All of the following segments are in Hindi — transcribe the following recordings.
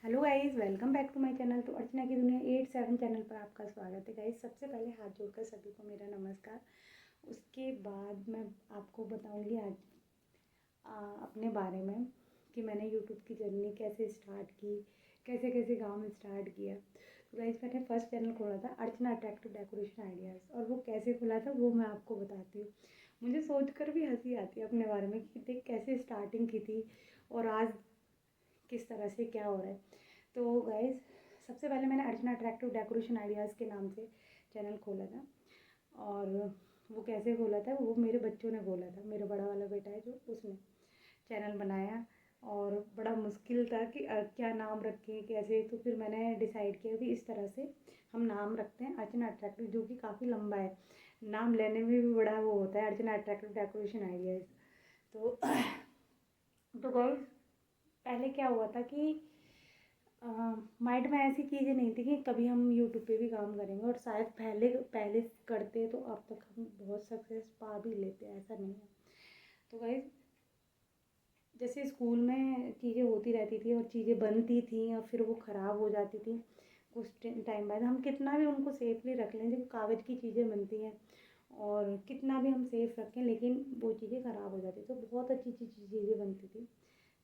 Hello guys, welcome back to my channel. तो अर्चना की दुनिया 87 चैनल पर आपका स्वागत है गाइस। सबसे पहले हाथ जोड़कर सभी को मेरा नमस्कार। उसके बाद मैं आपको बताऊंगी आज अपने बारे में कि मैंने यूट्यूब की जर्नी कैसे स्टार्ट की, कैसे कैसे काम स्टार्ट किया। तो गाइस, मैंने फर्स्ट चैनल खोला था अर्चना अट्रैक्टिव डेकोरेशन आइडियाज़, और वो कैसे खुला था वो मैं आपको बताती हूँ। मुझे सोचकर भी हंसी आती है अपने बारे में कि देख कैसे स्टार्टिंग की थी और आज किस तरह से क्या हो रहा है। तो गाइस, सबसे पहले मैंने अर्चना अट्रैक्टिव डेकोरेशन आइडियाज़ के नाम से चैनल खोला था। और वो कैसे खोला था, वो मेरे बच्चों ने खोला था। मेरा बड़ा वाला बेटा है जो, उसने चैनल बनाया और बड़ा मुश्किल था कि क्या नाम रखें कैसे। तो फिर मैंने डिसाइड किया कि इस तरह से हम नाम रखते हैं अर्चना अट्रैक्टिव, जो कि काफ़ी लंबा है, नाम लेने में भी बड़ा वो होता है, अर्चना अट्रैक्टिव डेकोरेशन आइडियाज़। तो तो गाइस, पहले क्या हुआ था कि माइंड में ऐसी चीज़ें नहीं थी कि कभी हम यूट्यूब पे भी काम करेंगे, और शायद पहले पहले करते तो अब तक हम बहुत सक्सेस पा भी लेते, ऐसा नहीं है। तो गाइस, जैसे स्कूल में चीज़ें होती रहती थी और चीज़ें बनती थी और फिर वो ख़राब हो जाती थी कुछ टाइम बाद। हम कितना भी उनको सेफली रख लें, जब कागज़ की चीज़ें बनती हैं और कितना भी हम सेफ रखें, लेकिन वो चीज़ें ख़राब हो जाती, तो बहुत अच्छी अच्छी चीज़ें बनती थी।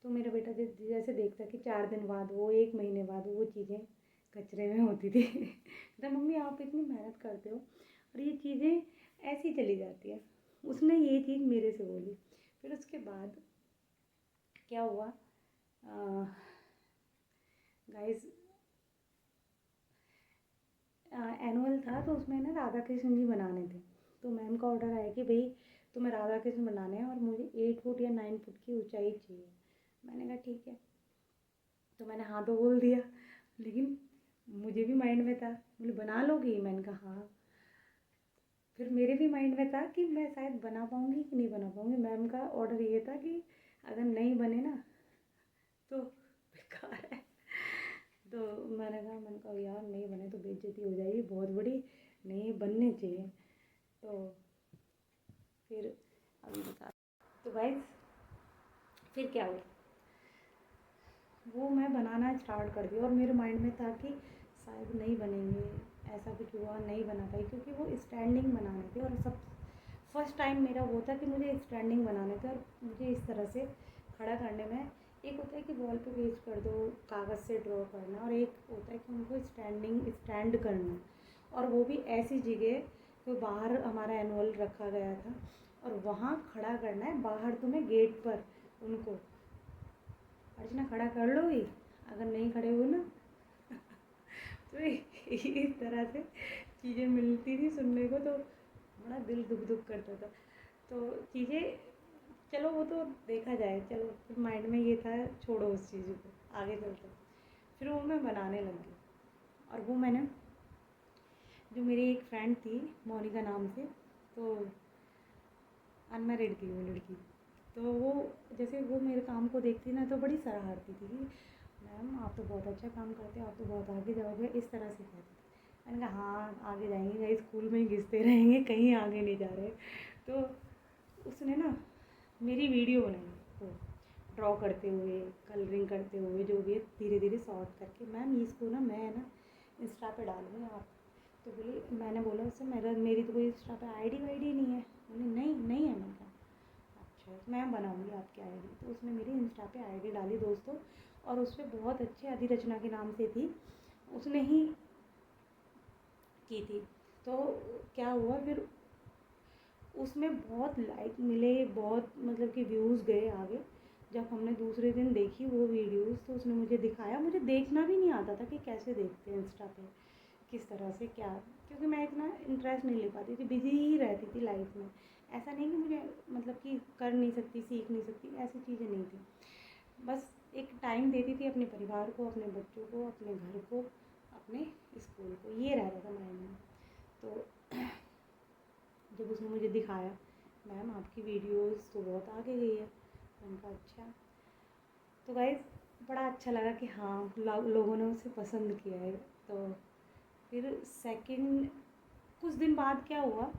तो मेरा बेटा जैसे देखता कि 4 दिन बाद, वो 1 महीने बाद वो चीज़ें कचरे में होती थी तो मम्मी आप इतनी मेहनत करते हो और ये चीज़ें ऐसी चली जाती है। उसने ये चीज़ मेरे से बोली। फिर उसके बाद क्या हुआ गाइस, एनुअल था तो उसमें ना राधा कृष्ण जी बनाने थे। तो मैम का ऑर्डर आया कि भाई तुम्हें राधा कृष्ण बनाने हैं और मुझे 8 फुट या 9 फुट की ऊंचाई चाहिए। मैंने कहा ठीक है। तो मैंने हाँ तो बोल दिया, लेकिन मुझे भी माइंड में था, बोले बना लोगी? मैंने कहा हाँ। फिर मेरे भी माइंड में था कि मैं शायद बना पाऊँगी कि नहीं बना पाऊँगी। मैम का ऑर्डर ये था कि अगर नहीं बने ना तो बेकार है। तो मैंने कहा यार नहीं बने तो बेइज्जती हो जाएगी बहुत बड़ी, नहीं बनने चाहिए। तो फिर अभी बता, तो गाइस फिर क्या हुआ, वो मैं बनाना स्टार्ट कर दिया और मेरे माइंड में था कि शायद नहीं बनेंगे। ऐसा कुछ हुआ, नहीं बना पाई क्योंकि वो स्टैंडिंग बनाने थे। और सब फर्स्ट टाइम मेरा वो था कि मुझे स्टैंडिंग बनाने थे, और मुझे इस तरह से खड़ा करने में, एक होता है कि वॉल पे पेस्ट कर दो, कागज़ से ड्रॉ करना, और एक होता है कि उनको स्टैंड करना, और वो भी ऐसी जगह तो बाहर हमारा एनुअल रखा गया था और वहाँ खड़ा करना है, बाहर तुम्हें गेट पर उनको। अर्चना खड़ा कर लोगी? अगर नहीं खड़े हुए ना तो इस तरह से चीज़ें मिलती थी सुनने को, तो बड़ा दिल दुख दुख करता था। तो चीज़ें, चलो वो तो देखा जाए, चलो फिर माइंड में ये था छोड़ो उस चीज़ को, आगे चलते। फिर वो मैं बनाने लग गई। और वो मैंने, जो मेरी एक फ्रेंड थी मोनिका नाम से, तो अनमैरिड थी वो लड़की, तो वो जैसे वो मेरे काम को देखती ना तो बड़ी सराहती थी कि मैम आप तो बहुत अच्छा काम करते हो, आप तो बहुत आगे जाओगे, इस तरह से कहती थी। मैंने कहा हाँ आगे जाएंगे, कहीं स्कूल में ही घिसते रहेंगे, कहीं आगे नहीं जा रहे। तो उसने ना मेरी वीडियो बनाई, वो ड्रॉ करते हुए, कलरिंग करते हुए, जो भी है धीरे धीरे शॉर्ट करके, मैम इसको ना मैं ना इंस्टा पे डालूँगी आप। तो बोली, मैंने बोला उससे मेरी तो कोई इंस्टा पे आईडी वाईडी नहीं है। बोली नहीं नहीं है। मैंने कहा अच्छा तो मैं बनाऊँगी आपकी आईडी। तो उसने मेरी इंस्टा पे आईडी डाली दोस्तों, और उस पर बहुत अच्छे अधिरचना के नाम से थी, उसने ही की थी। तो क्या हुआ फिर, उसमें बहुत लाइक मिले, बहुत मतलब कि व्यूज़ गए आगे। जब हमने दूसरे दिन देखी वो वीडियोज़, तो उसने मुझे दिखाया, मुझे देखना भी नहीं आता था कि कैसे देखते हैं इंस्टा पे, किस तरह से क्या, क्योंकि मैं इतना इंटरेस्ट नहीं ले पाती थी, बिजी ही रहती थी लाइफ में। ऐसा नहीं कि मुझे मतलब कि कर नहीं सकती, सीख नहीं सकती, ऐसी चीज़ें नहीं थी। बस एक टाइम देती थी अपने परिवार को, अपने बच्चों को, अपने घर को, अपने स्कूल को, ये रहता था माइंड में। तो जब उसने मुझे दिखाया, मैम आपकी वीडियोस तो बहुत आगे गई है। मैंने कहा अच्छा। तो गाइस, बड़ा अच्छा लगा कि हाँ लोगों ने उसे पसंद किया है। तो फिर सेकंड कुछ दिन बाद क्या हुआ,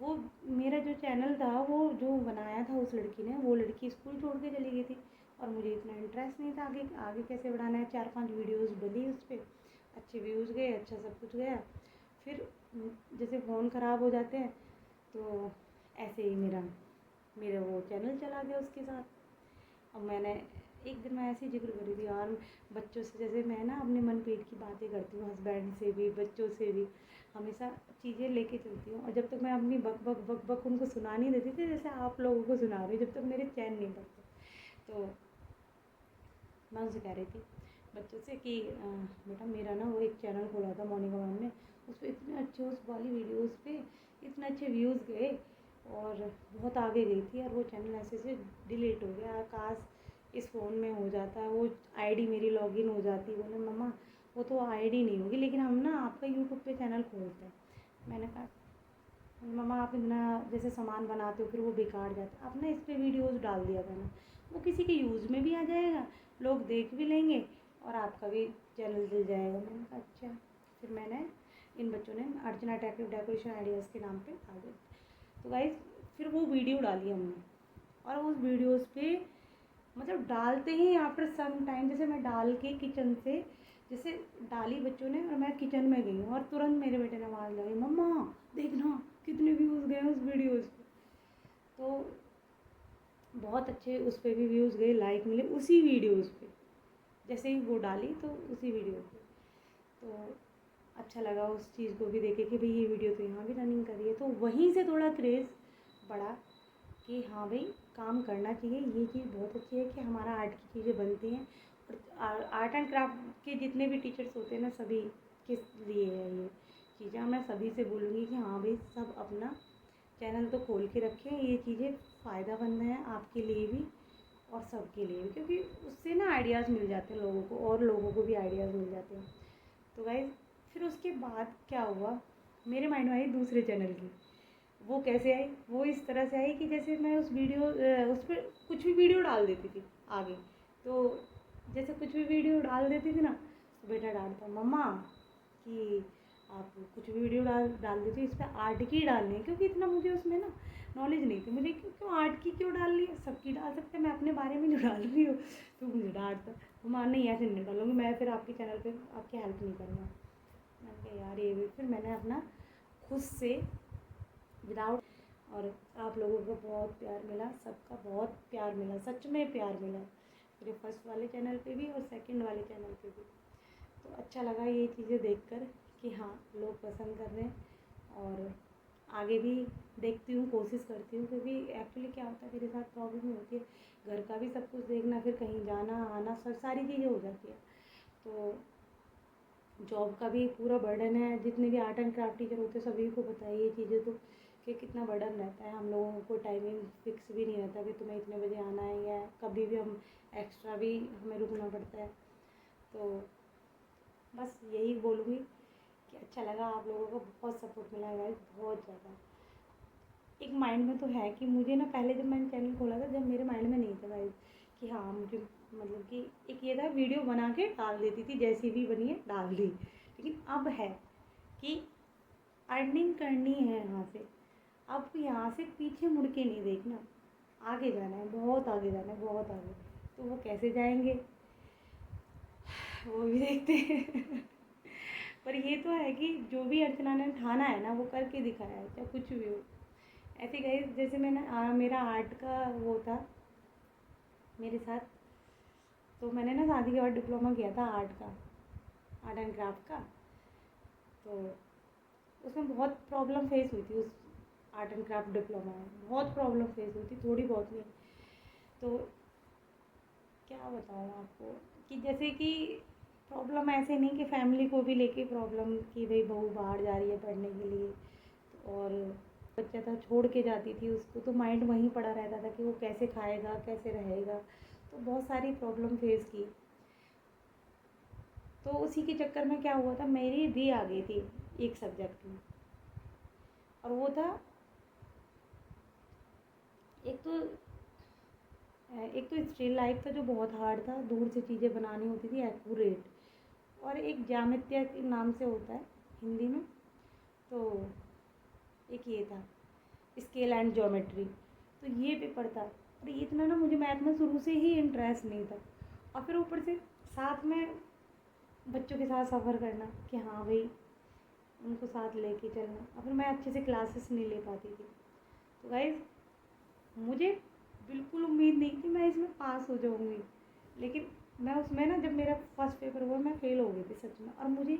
वो मेरा जो चैनल था, वो जो बनाया था उस लड़की ने, वो लड़की स्कूल छोड़ के चली गई थी। और मुझे इतना इंटरेस्ट नहीं था आगे आगे कैसे बढ़ाना है। 4-5 वीडियोस डली उस पर, अच्छे व्यूज़ गए, अच्छा सब कुछ गया। फिर जैसे फ़ोन ख़राब हो जाते हैं तो ऐसे ही मेरा वो चैनल चला गया उसके साथ। अब मैंने एक दिन मैं ऐसे ही जिक्र कर रही थी यार बच्चों से, जैसे मैं ना अपने मन पेट की बातें करती हूँ, हस्बैंड से भी बच्चों से भी हमेशा चीज़ें लेके चलती हूँ। और जब तक मैं अपनी बक बक बक बक उनको सुना नहीं देती थी जैसे आप लोगों को सुना रही, जब तक मेरे चैन नहीं पड़ते, तो मैं उनसे कह रही थी बच्चों से कि बेटा मेरा ना वो एक चैनल खोला था मोनिका मैम ने, उस पर इतने अच्छे उस वाली वीडियोस पे इतने अच्छे व्यूज़ गए और बहुत आगे गई थी, और वो चैनल ऐसे से डिलीट हो गया। काश इस फ़ोन में हो जाता, वो आईडी मेरी लॉगिन हो जाती। बोले मम्मा वो तो आईडी नहीं होगी, लेकिन हम ना आपका यूट्यूब पे चैनल खोलते हैं। मैंने कहा मम्मा आप इतना जैसे सामान बनाते हो फिर वो बेकार जाता है, आप ना इस पर वीडियोज़ डाल दिया करना, वो किसी के यूज़ में भी आ जाएगा, लोग देख भी लेंगे और आपका भी चैनल चल जाएगा। मैंने कहा अच्छा। फिर मैंने इन बच्चों ने अर्चना डेकोरेशन आइडियाज़ के नाम पे आ गए। तो गाइस फिर वो वीडियो डाली हमने, और उस वीडियोज़ पे मतलब डालते ही आफ्टर सम टाइम जैसे मैं डाल के किचन से जैसे डाली बच्चों ने, और मैं किचन में गई हूँ और तुरंत मेरे बेटे ने आवाज़ लगाई मम्मा देखना कितने व्यूज़ गए उस वीडियोज़ पे। तो बहुत अच्छे उस पर भी व्यूज़ गए, लाइक मिले उसी वीडियोज़ पे, जैसे ही वो डाली तो उसी वीडियो पे। तो अच्छा लगा उस चीज़ को भी देखे कि भाई ये वीडियो तो यहाँ भी रनिंग कर रही है। तो वहीं से थोड़ा क्रेज़ बढ़ा कि हाँ भाई काम करना चाहिए, ये चीज़ बहुत अच्छी है कि हमारा आर्ट की चीज़ें बनती हैं। और आर्ट एंड क्राफ्ट के जितने भी टीचर्स होते हैं ना सभी के लिए है ये चीज़ें। मैं सभी से बोलूँगी कि हाँ भाई सब अपना चैनल तो खोल के रखें, ये चीज़ें फ़ायदेमंद हैं आपके लिए भी और सबके लिए भी, क्योंकि उससे ना आइडियाज़ मिल जाते हैं लोगों को, और लोगों को भी आइडियाज़ मिल जाते हैं। तो गाइस फिर उसके बाद क्या हुआ, मेरे माइंड में आई दूसरे चैनल की। वो कैसे आई, वो इस तरह से आई कि जैसे मैं उस पर कुछ भी वीडियो डाल देती थी आगे। तो जैसे कुछ भी वीडियो डाल देती थी ना तो बेटा डालता मम्मा कि आप कुछ भी वीडियो डाल देती, इस पर आर्ट की डालनी है, क्योंकि इतना मुझे उसमें ना नॉलेज नहीं थी। मुझे क्यों आर्ट की क्यों डाल रही है, सबकी डाल सकते, मैं अपने बारे में जो डाल रही हूँ। तो मुझे डांटता मम्मा नहीं ऐसे नहीं डालूँगी मैं, फिर आपके चैनल पे आपकी हेल्प नहीं करूँगा। मैंने कहा यार ये भी, फिर मैंने अपना खुद से विदाउट, और आप लोगों को बहुत प्यार मिला, सबका बहुत प्यार मिला, सच में प्यार मिला मेरे फर्स्ट वाले चैनल पे भी और सेकंड वाले चैनल पे भी। तो अच्छा लगा ये चीज़ें देखकर कि हाँ लोग पसंद कर रहे हैं। और आगे भी देखती हूँ, कोशिश करती हूँ, क्योंकि एक्चुअली क्या होता है मेरे साथ प्रॉब्लम होती है, घर का भी सब कुछ देखना, फिर कहीं जाना आना सब सारी चीज़ें हो जाती है। तो जॉब का भी पूरा बर्डन है, जितने भी आर्ट एंड क्राफ्ट टीचर होते हैं सभी को पता है ये चीज़ें, तो कि कितना बर्डन रहता है। हम लोगों को टाइमिंग फिक्स भी नहीं रहता कि तुम्हें इतने बजे आना है, या कभी भी हम एक्स्ट्रा भी हमें रुकना पड़ता है। तो बस यही बोलूँगी कि अच्छा लगा, आप लोगों को बहुत सपोर्ट मिला है, बहुत ज़्यादा। एक माइंड में तो है कि मुझे ना पहले जब मैंने चैनल खोला था, जब मेरे माइंड में नहीं था गाइस कि हाँ मुझे मतलब कि एक ये था वीडियो बना के डाल देती थी, जैसी भी बनी है डाल दी। लेकिन अब है कि अर्निंग करनी है यहाँ से, अब यहाँ से पीछे मुड़ के नहीं देखना, आगे जाना है, बहुत आगे जाना है, बहुत आगे। तो वो कैसे जाएंगे वो भी देखते हैं। पर ये तो है कि जो भी अर्चना ने ठाना है ना वो करके दिखाया है, चाहे कुछ भी हो। ऐसे गए जैसे मैंने मेरा आर्ट का वो था मेरे साथ, तो मैंने ना शादी के बाद डिप्लोमा किया था आर्ट का, आर्ट एंड क्राफ्ट का। तो उसमें बहुत प्रॉब्लम फेस हुई थी, उस आर्ट एंड क्राफ्ट डिप्लोमा में बहुत प्रॉब्लम फेस हुई थी, थोड़ी बहुत नहीं। तो क्या बताऊँ आपको कि जैसे कि प्रॉब्लम ऐसे नहीं कि फैमिली को भी लेके प्रॉब्लम कि भाई बहू बाहर जा रही है पढ़ने के लिए, और बच्चा था छोड़ के जाती थी उसको, तो माइंड वहीं पड़ा रहता था कि वो कैसे खाएगा कैसे रहेगा। तो बहुत सारी प्रॉब्लम फेस की। तो उसी के चक्कर में क्या हुआ था, मेरी री आ गई थी एक सब्जेक्ट में, और वो था एक तो स्टिल लाइफ था जो बहुत हार्ड था, दूर से चीज़ें बनानी होती थी एक्यूरेट, और एक ज्यामिति के नाम से होता है हिंदी में, तो एक ये था स्केल एंड ज्योमेट्री। तो ये पेपर था, और ये इतना ना मुझे मैथ में शुरू से ही इंटरेस्ट नहीं था, और फिर ऊपर से साथ में बच्चों के साथ सफ़र करना कि हाँ भाई उनको साथ लेके चलना, और फिर मैं अच्छे से क्लासेस नहीं ले पाती थी। तो गाइस मुझे बिल्कुल उम्मीद नहीं थी मैं इसमें पास हो जाऊँगी, लेकिन मैं उसमें ना, जब मेरा फर्स्ट पेपर हुआ मैं फ़ेल हो गई थी सच में। और मुझे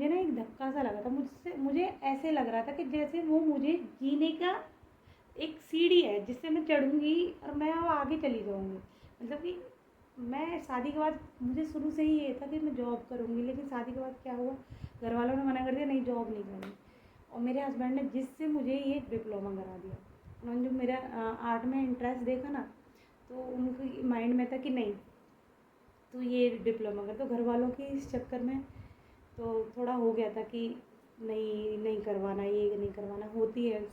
ना एक धक्का सा लगा था, मुझे ऐसे लग रहा था कि जैसे वो मुझे जीने का एक सीढ़ी है जिससे मैं चढ़ूँगी और मैं अब आगे चली जाऊँगी। मतलब कि मैं शादी के बाद मुझे शुरू से ही ये था कि मैं जॉब करूँगी, लेकिन शादी के बाद क्या हुआ, घर वालों ने मना कर दिया, नहीं जॉब नहीं करनी। और मेरे हस्बैंड ने जिससे मुझे ये डिप्लोमा करा दिया, उन्होंने जब मेरा आर्ट में इंटरेस्ट देखा ना, तो उनके माइंड में था कि नहीं तो ये डिप्लोमा कर। तो घर वालों के इस चक्कर में तो थोड़ा हो गया था कि नहीं नहीं करवाना, ये नहीं करवाना, होती है,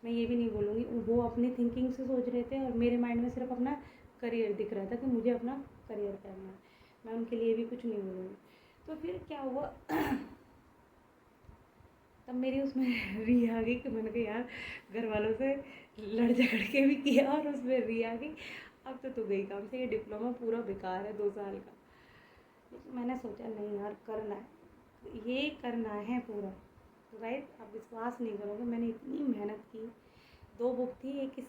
मैं ये भी नहीं बोलूँगी। वो अपनी थिंकिंग से सोच रहे थे और मेरे माइंड में सिर्फ अपना करियर दिख रहा था कि मुझे अपना करियर करना है, मैं उनके लिए भी कुछ नहीं बोलूँगी। तो फिर क्या हुआ तब मेरी उसमें री आ गई कि मैंने कहा यार घर वालों से लड़ झगड़ के भी किया और उसमें री आ गई, अब तो गई काम से, ये डिप्लोमा पूरा बेकार है 2 साल का। लेकिन मैंने सोचा नहीं यार करना है, ये करना है पूरा। तो गाइस आप विश्वास नहीं करोगे, मैंने इतनी मेहनत की। 2 बुक थी, एक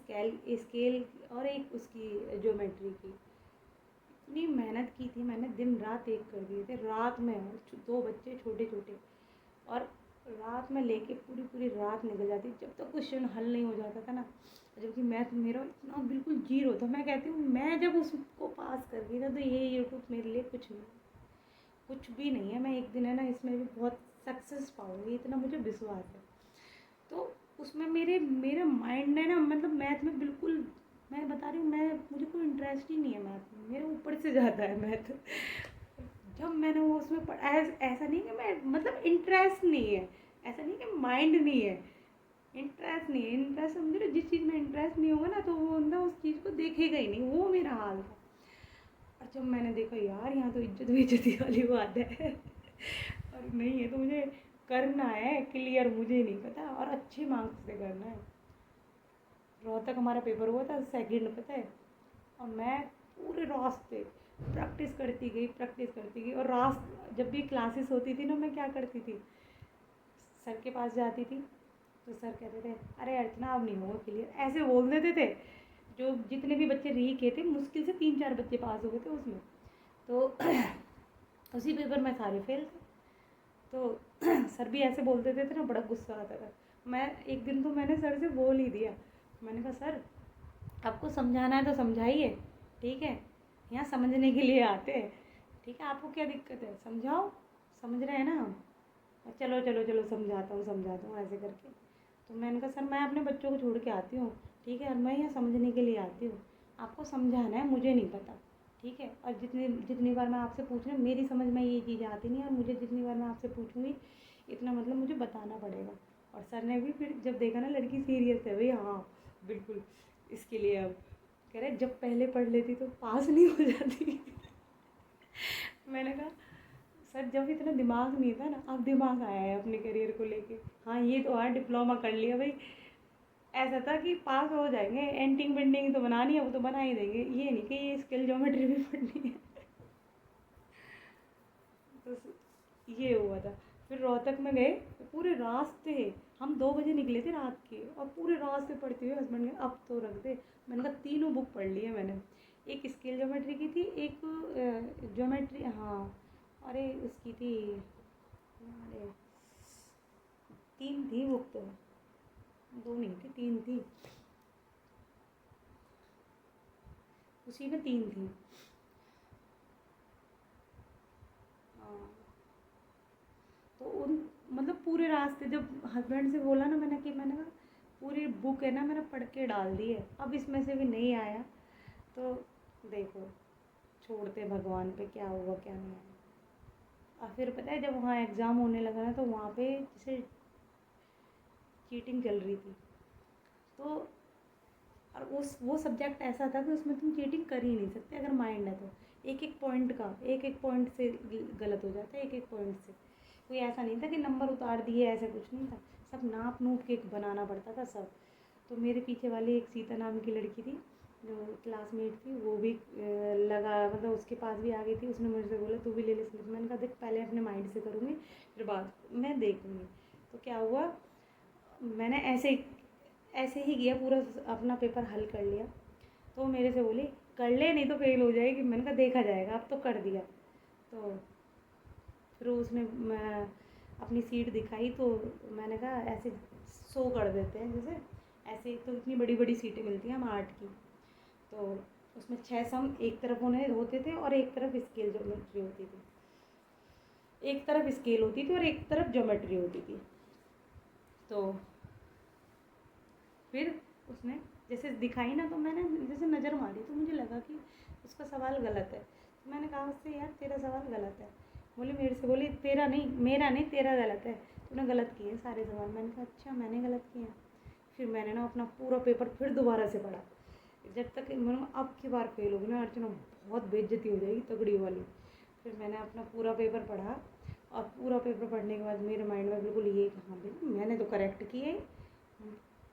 स्केल और एक उसकी ज्योमेट्री की। इतनी मेहनत की थी मैंने, दिन रात एक कर दिए थे, रात में 2 बच्चे छोटे छोटे, और रात में लेके पूरी पूरी रात निकल जाती जब तक क्वेश्चन हल नहीं हो जाता था ना। जबकि मैथ मेरा इतना बिल्कुल जीरो था, मैं कहती हूँ मैं जब उसको पास कर गई ना तो ये यूट्यूब मेरे लिए कुछ भी नहीं है। मैं एक दिन है ना इसमें भी बहुत सक्सेस पाऊँगी, इतना मुझे विश्वास है। तो उसमें मेरे माइंड ने ना, मतलब मैथ में बिल्कुल, मैं बता रही हूँ, मुझे कोई इंटरेस्ट ही नहीं है मैथ में, मेरे ऊपर से जाता है मैथ। जब मैंने वो उसमें ऐसा नहीं कि मैं, मतलब इंटरेस्ट नहीं है, ऐसा नहीं कि माइंड नहीं है, इंटरेस्ट नहीं है। इंटरेस्ट समझ लो, जिस चीज़ में इंटरेस्ट नहीं होगा ना तो वो बंदा उस चीज़ को देखेगा ही नहीं, वो मेरा हाल था। और जब मैंने देखा यार यहाँ तो इज्जत बेइज्जती वाली बात है और नहीं है तो मुझे करना है क्लियर, मुझे नहीं पता, और अच्छे मार्क्स से करना है। रोहतक हमारा पेपर हुआ था सेकंड, पता है, और मैं पूरे रास्ते प्रैक्टिस करती गई। और जब भी क्लासेस होती थी ना, मैं क्या करती थी, सर के पास जाती थी तो सर कहते थे अरे अर्चना अब नहीं होगा क्लियर, ऐसे बोल देते थे। जो जितने भी बच्चे री के थे, मुश्किल से 3-4 बच्चे पास हो गए थे उसमें, तो उसी पेपर में सारे फेल थे। तो सर भी ऐसे बोल देते थे ना, बड़ा गुस्सा आता था। मैं एक दिन तो मैंने सर से बोल ही दिया, मैंने कहा सर आपको समझाना है तो समझाइए, ठीक है, यहाँ समझने के लिए आते हैं, ठीक है, आपको क्या दिक्कत है, समझाओ, समझ रहे हैं ना हम, चलो चलो चलो समझाता हूँ ऐसे करके। तो मैंने कहा सर मैं अपने बच्चों को छोड़ के आती हूँ, ठीक है, और मैं यहाँ समझने के लिए आती हूँ, आपको समझाना है, मुझे नहीं पता, ठीक है, और जितनी जितनी बार मैं आपसे पूछ रही हूँ, मेरी समझ में ये चीज़ें आती नहीं, और मुझे जितनी बार मैं आपसे पूछूँगी इतना मतलब मुझे बताना पड़ेगा। और सर ने भी फिर जब देखा ना लड़की सीरियस है, भाई हाँ बिल्कुल इसके लिए, अब कह रहे जब पहले पढ़ लेती तो पास नहीं हो जाती मैंने कहा सर जब इतना दिमाग नहीं था ना, अब दिमाग आया है अपने करियर को लेके। हाँ ये तो हाँ डिप्लोमा कर लिया भाई, ऐसा था कि पास हो जाएंगे, एंटिंग पेंटिंग तो बनानी है, वो तो बना ही देंगे, ये नहीं कि ये स्किल ज्योमेट्री भी पढ़नी है तो ये हुआ था। फिर रोहतक में गए, पूरे रास्ते हम 2 बजे निकले थे रात के, और पूरे रास्ते पढ़ते हुए हस्बैंड ने अब तो रख दे, मैंने कहा तीनों बुक पढ़ ली है मैंने। एक स्केल ज्योमेट्री की थी, एक ज्योमेट्री, हाँ, अरे उसकी थी, अरे 3 थी बुक तो, 2 नहीं थी, 3 थी, उसी में 3 थी। हाँ तो उन, मतलब पूरे रास्ते जब हस्बैंड से बोला ना मैंने कहा पूरी बुक है ना मैंने पढ़ के डाल दी है, अब इसमें से भी नहीं आया तो देखो छोड़ते भगवान पे, क्या हुआ क्या नहीं आया। और फिर पता है जब वहाँ एग्ज़ाम होने लगा ना, तो वहाँ पे जैसे चीटिंग चल रही थी, तो और वो सब्जेक्ट ऐसा था कि उसमें तुम चीटिंग कर ही नहीं सकते अगर माइंड है तो। एक एक पॉइंट से गलत हो जाता है, एक एक पॉइंट से, कोई ऐसा नहीं था कि नंबर उतार दिए, ऐसा कुछ नहीं था, सब नाप नूप के बनाना पड़ता था सब। तो मेरे पीछे वाली एक सीता नाम की लड़की थी जो क्लासमेट थी, वो भी लगा मतलब उसके पास भी आ गई थी। उसने मुझसे बोला तू भी ले ले स्लिप। मैंने कहा देख पहले अपने माइंड से करूँगी फिर बाद मैं देखूँगी। तो क्या हुआ, मैंने ऐसे ही किया, पूरा अपना पेपर हल कर लिया। तो वो मेरे से बोली कर ले नहीं तो फेल हो जाएगी। मैंने कहा देखा जाएगा, अब तो कर दिया। तो फिर उसने अपनी सीट दिखाई तो मैंने कहा ऐसे शो कर देते हैं जैसे, ऐसे तो इतनी बड़ी बड़ी सीटें मिलती हैं हम आर्ट की। तो उसमें 6 सम एक तरफ होते थे और एक तरफ स्केल ज्योमेट्री होती थी, एक तरफ स्केल होती थी और एक तरफ ज्योमेट्री होती थी। तो फिर उसने जैसे दिखाई ना, तो मैंने जैसे नज़र मारी तो मुझे लगा कि उसका सवाल गलत है। तो मैंने कहा उससे यार तेरा सवाल गलत है। बोली मेरे से, बोली तेरा नहीं, मेरा नहीं, तेरा गलत है, तूने गलत किए सारे सवाल। मैंने कहा अच्छा मैंने गलत किए हैं। फिर मैंने ना अपना पूरा पेपर फिर दोबारा से पढ़ा, जब तक मैंने अब की बार फेल होगी ना अर्चना बहुत बेइज्जती हो जाएगी तगड़ी वाली। फिर मैंने अपना पूरा पेपर पढ़ा और पूरा पेपर पढ़ने के बाद मेरे माइंड में बिल्कुल ये कहा भाई मैंने तो करेक्ट किए।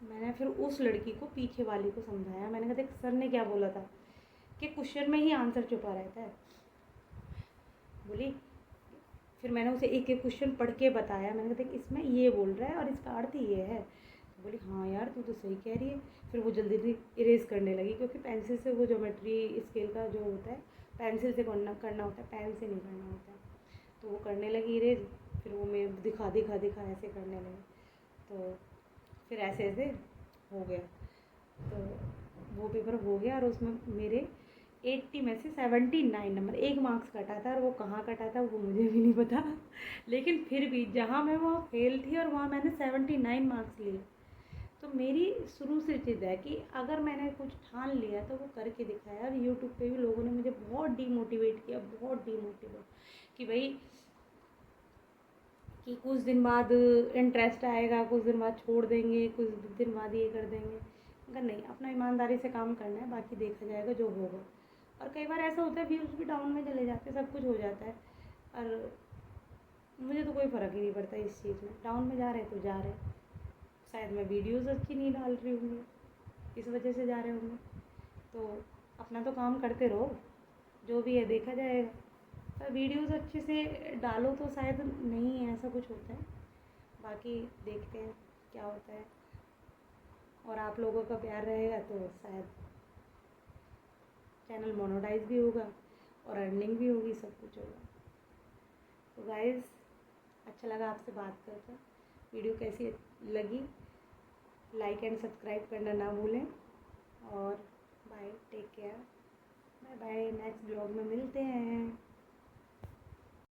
मैंने फिर उस लड़की को पीछे वाली को समझाया, मैंने कहा देख सर ने क्या बोला था कि क्वेश्चन में ही आंसर छुपा रहता है। बोली, फिर मैंने उसे एक एक क्वेश्चन पढ़ के बताया। मैंने कहा देख इसमें ये बोल रहा है और इसका अर्थ ये है। तो बोली हाँ यार तू तो सही कह रही है। फिर वो जल्दी जल्दी इरेज करने लगी, क्योंकि पेंसिल से वो ज्योमेट्री स्केल का जो होता है पेंसिल से करना होता है, पेन से नहीं करना होता है। तो वो करने लगी इरेज, फिर वो मैं दिखा दिखा दिखा ऐसे करने लगी। तो फिर ऐसे ऐसे हो गया। तो वो पेपर हो गया और उसमें मेरे 80 में से 79 नंबर, 1 मार्क्स कटा था। और वो कहाँ कटा था वो मुझे भी नहीं पता लेकिन फिर भी जहाँ मैं वहाँ फेल थी और वहाँ मैंने 79 मार्क्स लिए। तो मेरी शुरू से जिद है कि अगर मैंने कुछ ठान लिया तो वो करके दिखाया। और यूट्यूब पे भी लोगों ने मुझे बहुत डीमोटिवेट किया, बहुत डीमोटिवेट कि भाई कि कुछ दिन बाद इंटरेस्ट आएगा, कुछ दिन बाद छोड़ देंगे, कुछ दिन बाद ये कर देंगे। मगर नहीं, अपना ईमानदारी से काम करना है, बाकी देखा जाएगा जो होगा। और कई बार ऐसा होता है व्यूज़ भी डाउन में चले जाते हैं, सब कुछ हो जाता है। और मुझे तो कोई फ़र्क ही नहीं पड़ता इस चीज़ में, डाउन में जा रहे तो जा रहे। शायद मैं वीडियोज़ अच्छी नहीं डाल रही होंगी, इस वजह से जा रहे होंगे। तो अपना तो काम करते रहो, जो भी है देखा जाएगा। पर वीडियोज़ अच्छे से डालो तो शायद नहीं ऐसा कुछ होता है, बाकी देखते हैं क्या होता है। और आप लोगों का प्यार रहेगा तो शायद चैनल मोनेटाइज भी होगा और अर्निंग भी होगी, सब कुछ होगा। तो गाइस अच्छा लगा आपसे बात करके। वीडियो कैसी लगी लाइक एंड सब्सक्राइब करना ना भूलें। और bye, take care, bye bye, next blog में मिलते हैं।